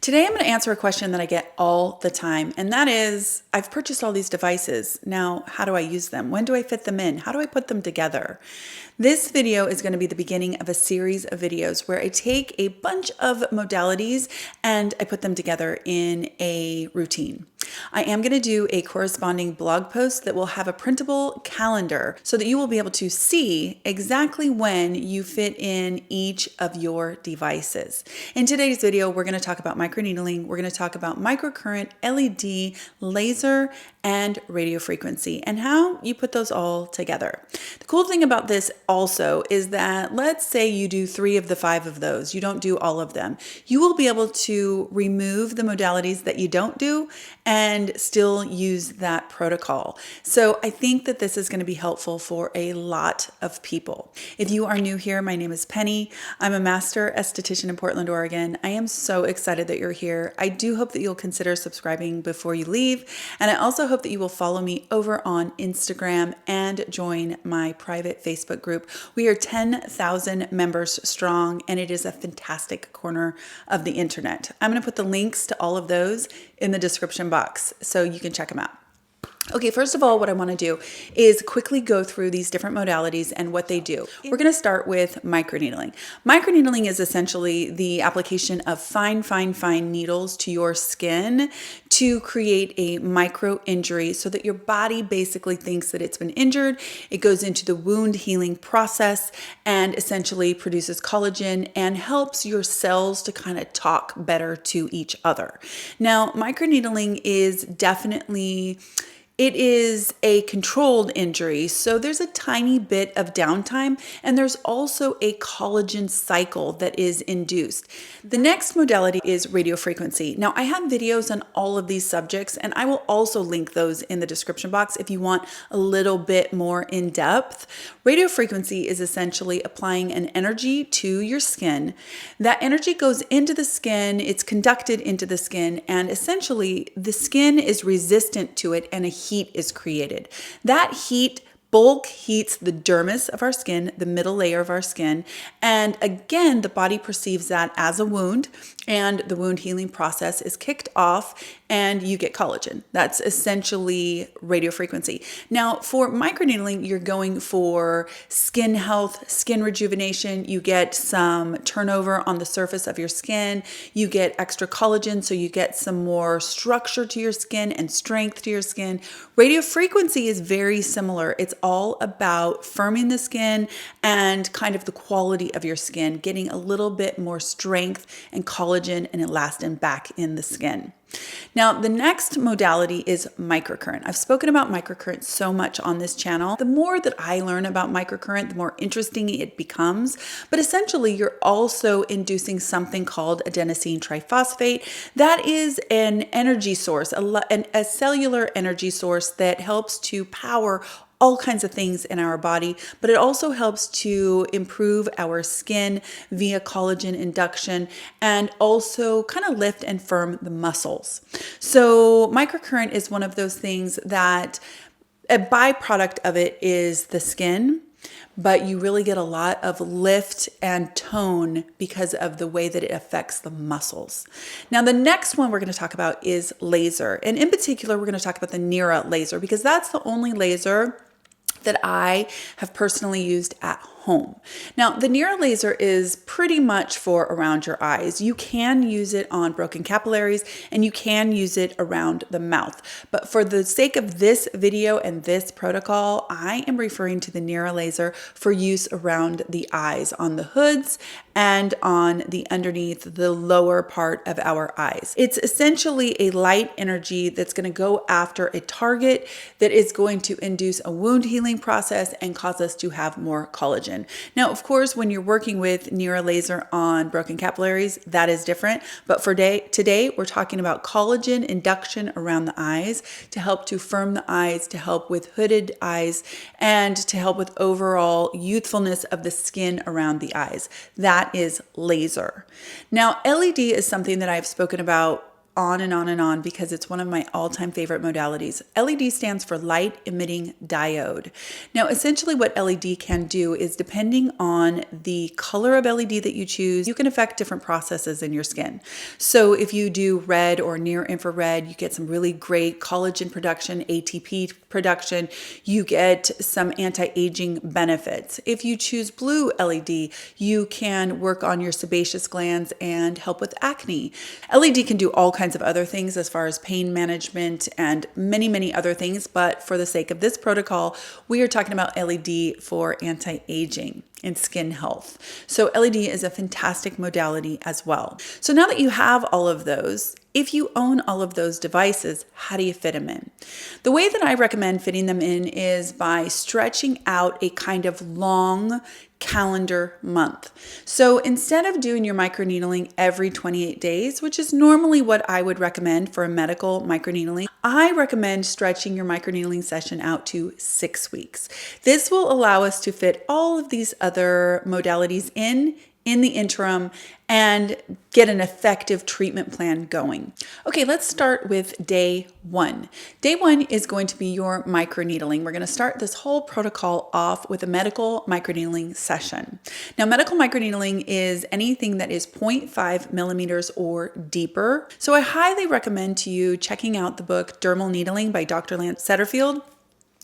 Today I'm going to answer a question that I get all the time, and that is, I've purchased all these devices. Now, how do I use them? When do I fit them in? How do I put them together? This video is going to be the beginning of a series of videos where I take a bunch of modalities and I put them together in a routine. I am going to do a corresponding blog post that will have a printable calendar so that you will be able to see exactly when you fit in each of your devices. In today's video, we're going to talk about microneedling, we're going to talk about microcurrent LED, laser, and radiofrequency, and how you put those all together. The cool thing about this also is that let's say you do 3 of the 5 of those, you don't do all of them. You will be able to remove the modalities that you don't do and still use that protocol. So I think that this is going to be helpful for a lot of people. If you are new here, my name is Penny. I'm a master esthetician in Portland, Oregon. I am so excited that you're here. I do hope that you'll consider subscribing before you leave. And I also hope that you will follow me over on Instagram and join my private Facebook group. We are 10,000 members strong, and it is a fantastic corner of the internet. I'm going to put the links to all of those in the description box so you can check them out. Okay, first of all, what I want to do is quickly go through these different modalities and what they do. We're going to start with microneedling. Microneedling is essentially the application of fine needles to your skin to create a micro injury so that your body basically thinks that it's been injured. It goes into the wound healing process and essentially produces collagen and helps your cells to kind of talk better to each other. Now, microneedling is definitely it is a controlled injury, so there's a tiny bit of downtime, and there's also a collagen cycle that is induced. The next modality is radiofrequency. Now, I have videos on all of these subjects, and I will also link those in the description box if you want a little bit more in depth. Radiofrequency is essentially applying an energy to your skin. That energy goes into the skin, it's conducted into the skin, and essentially the skin is resistant to it, and a heat is created. That heat bulk heats the dermis of our skin, the middle layer of our skin, and again, the body perceives that as a wound, and the wound healing process is kicked off and you get collagen. That's essentially radiofrequency. Now, for microneedling, you're going for skin health, skin rejuvenation. You get some turnover on the surface of your skin. You get extra collagen, so you get some more structure to your skin and strength to your skin. Radiofrequency is very similar. It's all about firming the skin and kind of the quality of your skin, getting a little bit more strength and collagen and elastin back in the skin. Now, the next modality is microcurrent. I've spoken about microcurrent so much on this channel. The more that I learn about microcurrent, the more interesting it becomes. But essentially, you're also inducing something called adenosine triphosphate. That is an energy source, a cellular energy source that helps to power all kinds of things in our body, but it also helps to improve our skin via collagen induction and also kind of lift and firm the muscles. So microcurrent is one of those things that a byproduct of it is the skin, but you really get a lot of lift and tone because of the way that it affects the muscles. Now, the next one we're going to talk about is laser. And in particular, we're going to talk about the Nero Laser because that's the only laser that I have personally used at home. Now, the Nero Laser is pretty much for around your eyes. You can use it on broken capillaries and you can use it around the mouth. But for the sake of this video and this protocol, I am referring to the Nero Laser for use around the eyes, on the hoods and on the underneath the lower part of our eyes. It's essentially a light energy that's going to go after a target that is going to induce a wound healing process and cause us to have more collagen. Now, of course, when you're working with Nero Laser on broken capillaries, that is different. But for today, we're talking about collagen induction around the eyes to help to firm the eyes, to help with hooded eyes, and to help with overall youthfulness of the skin around the eyes. That is laser. Now, LED is something that I've spoken about on and on and on because it's one of my all-time favorite modalities. LED stands for light emitting diode. Now, essentially what LED can do is, depending on the color of LED that you choose, you can affect different processes in your skin. So if you do red or near infrared, you get some really great collagen production, ATP production. You get some anti-aging benefits. If you choose blue LED, you can work on your sebaceous glands and help with acne. LED can do all kinds of other things as far as pain management and many, many other things. But for the sake of this protocol, we are talking about LED for anti-aging and skin health. So LED is a fantastic modality as well. So now that you have all of those, if you own all of those devices, how do you fit them in? The way that I recommend fitting them in is by stretching out a kind of long calendar month. So instead of doing your microneedling every 28 days, which is normally what I would recommend for a medical microneedling, I recommend stretching your microneedling session out to 6 weeks. This will allow us to fit all of these other modalities in the interim and get an effective treatment plan going. Okay, let's start with day 1. Day 1 is going to be your microneedling. We're going to start this whole protocol off with a medical microneedling session. Now, medical microneedling is anything that is 0.5 millimeters or deeper. So I highly recommend to you checking out the book Dermal Needling by Dr. Lance Setterfield.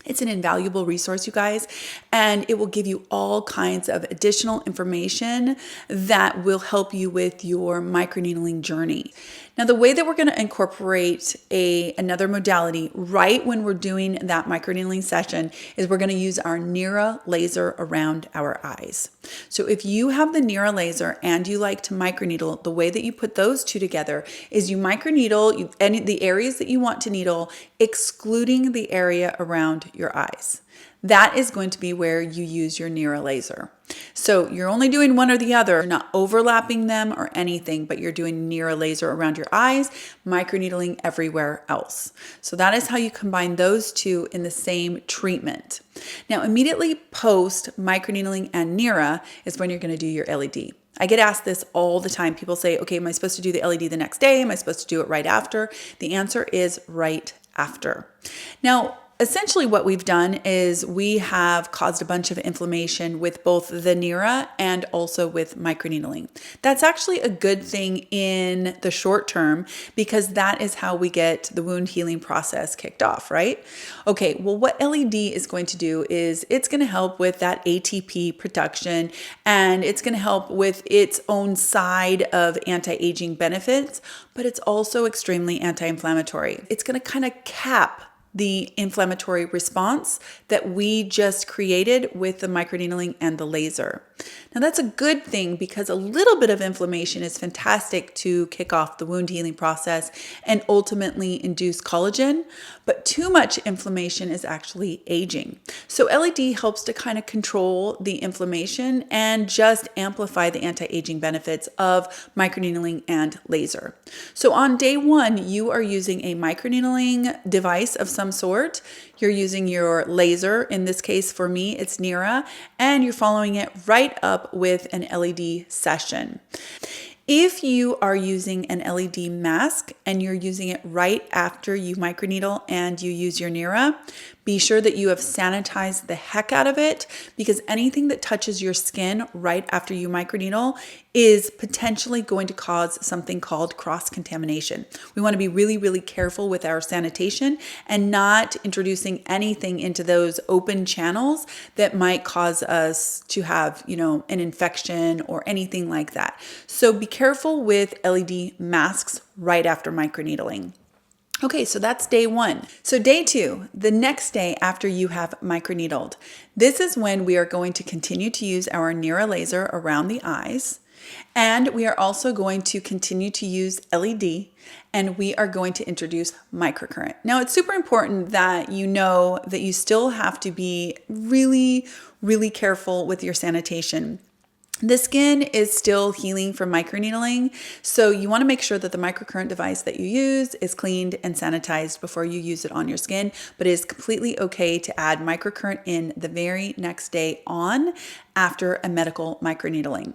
It's an invaluable resource, you guys, and it will give you all kinds of additional information that will help you with your microneedling journey. Now, the way that we're going to incorporate another modality right when we're doing that microneedling session is we're going to use our Nero Laser around our eyes. So if you have the Nero Laser and you like to microneedle, the way that you put those two together is you microneedle the areas that you want to needle, excluding the area around your eyes. That is going to be where you use your Nero Laser. So you're only doing one or the other, you're not overlapping them or anything, but you're doing Nero Laser around your eyes, microneedling everywhere else. So that is how you combine those two in the same treatment. Now, immediately post microneedling and Nero is when you're going to do your LED. I get asked this all the time. People say, okay, am I supposed to do the LED the next day? Am I supposed to do it right after? The answer is right after. Now, essentially what we've done is we have caused a bunch of inflammation with both the Nero and also with microneedling. That's actually a good thing in the short term because that is how we get the wound healing process kicked off, right? Okay, well, what LED is going to do is it's going to help with that ATP production and it's going to help with its own side of anti-aging benefits, but it's also extremely anti-inflammatory. It's going to kind of cap the inflammatory response that we just created with the microneedling and the laser. Now that's a good thing because a little bit of inflammation is fantastic to kick off the wound healing process and ultimately induce collagen, but too much inflammation is actually aging. So LED helps to kind of control the inflammation and just amplify the anti-aging benefits of microneedling and laser. So on day 1, you are using a microneedling device of some sort. You're using your laser, in this case for me, it's Nero, and you're following it right up with an LED session. If you are using an LED mask and you're using it right after you microneedle and you use your Nero, be sure that you have sanitized the heck out of it because anything that touches your skin right after you microneedle is potentially going to cause something called cross-contamination. We want to be really, really careful with our sanitation and not introducing anything into those open channels that might cause us to have, an infection or anything like that. So be careful with LED masks right after microneedling. Okay, so that's day 1. So day 2, the next day after you have microneedled, this is when we are going to continue to use our Nero Laser around the eyes. And we are also going to continue to use LED and we are going to introduce microcurrent. Now, it's super important that you know that you still have to be really, really careful with your sanitation. The skin is still healing from microneedling, so you want to make sure that the microcurrent device that you use is cleaned and sanitized before you use it on your skin, but it is completely okay to add microcurrent in the very next day on after a medical microneedling.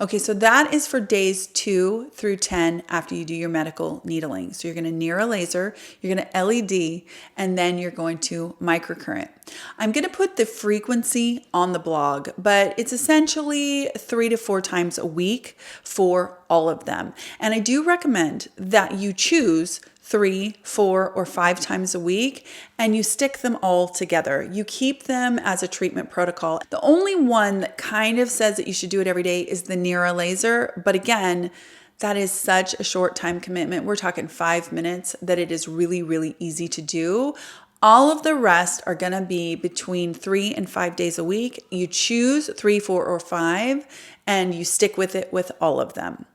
Okay, so that is for days 2 through 10 after you do your medical needling. So you're going to Nero Laser, you're going to LED, and then you're going to microcurrent. I'm going to put the frequency on the blog, but it's essentially 3 to 4 times a week for all of them. And I do recommend that you choose 3, 4, or 5 times a week, and you stick them all together. You keep them as a treatment protocol. The only one that kind of says that you should do it every day is the Nero Laser, but again, that is such a short time commitment. We're talking 5 minutes that it is really, really easy to do. All of the rest are going to be between 3 and 5 days a week. You choose 3, 4, or 5, and you stick with it with all of them.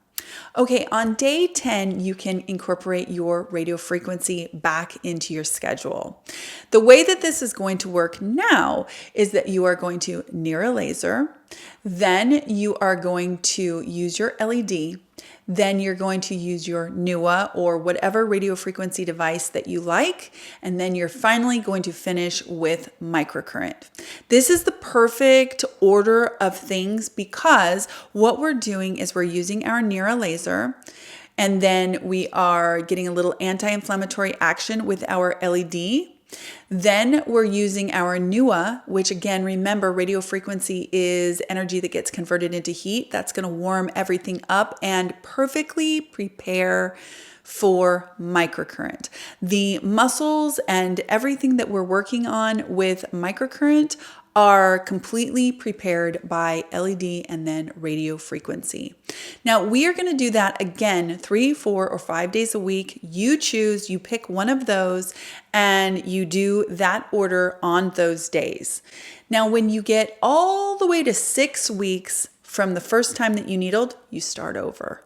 Okay, on day 10, you can incorporate your radiofrequency back into your schedule. The way that this is going to work now is that you are going to Nero Laser, then you are going to use your LED, then you're going to use your NUA or whatever radiofrequency device that you like, and then you're finally going to finish with microcurrent. This is the perfect order of things because what we're doing is we're using our Nero Laser, and then we are getting a little anti-inflammatory action with our LED. Then we're using our NUA, which again, remember, radiofrequency is energy that gets converted into heat. That's going to warm everything up and perfectly prepare for microcurrent. The muscles and everything that we're working on with microcurrent are completely prepared by LED and then radiofrequency. Now we are going to do that again 3, 4, or 5 days a week. You choose, you pick one of those, and you do that order on those days. Now when you get all the way to 6 weeks from the first time that you needled, you start over.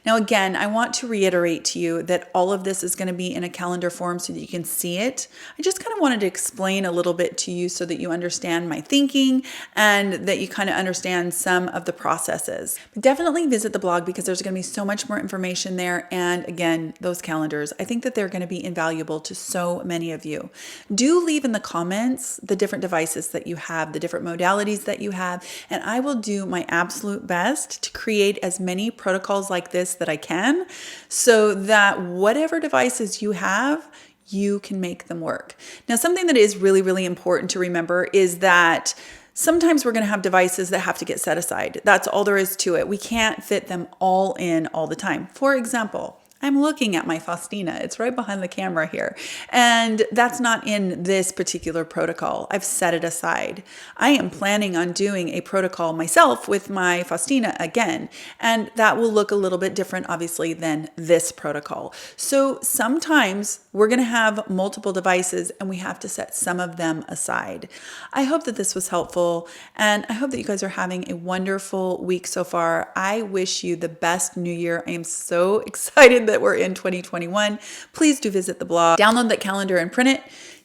Now again, I want to reiterate to you that all of this is going to be in a calendar form so that you can see it. I just kind of wanted to explain a little bit to you so that you understand my thinking and that you kind of understand some of the processes. But definitely visit the blog because there's going to be so much more information there. And again, those calendars, I think that they're going to be invaluable to so many of you. Do leave in the comments the different devices that you have, the different modalities that you have, and I will do my absolute best to create as many protocols like this that I can so that whatever devices you have, you can make them work. Now, something that is really, really important to remember is that sometimes we're going to have devices that have to get set aside. That's all there is to it. We can't fit them all in all the time. For example, I'm looking at my Faustina. It's right behind the camera here. And that's not in this particular protocol. I've set it aside. I am planning on doing a protocol myself with my Faustina again. And that will look a little bit different, obviously, than this protocol. So sometimes we're going to have multiple devices and we have to set some of them aside. I hope that this was helpful. And I hope that you guys are having a wonderful week so far. I wish you the best new year. I am so excited that we're in 2021. Please do visit the blog, download that calendar and print it.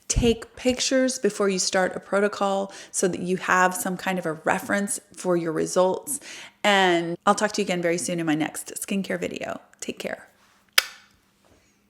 Take pictures before you start a protocol so that you have some kind of a reference for your results. And I'll talk to you again very soon in my next skincare video. Take care.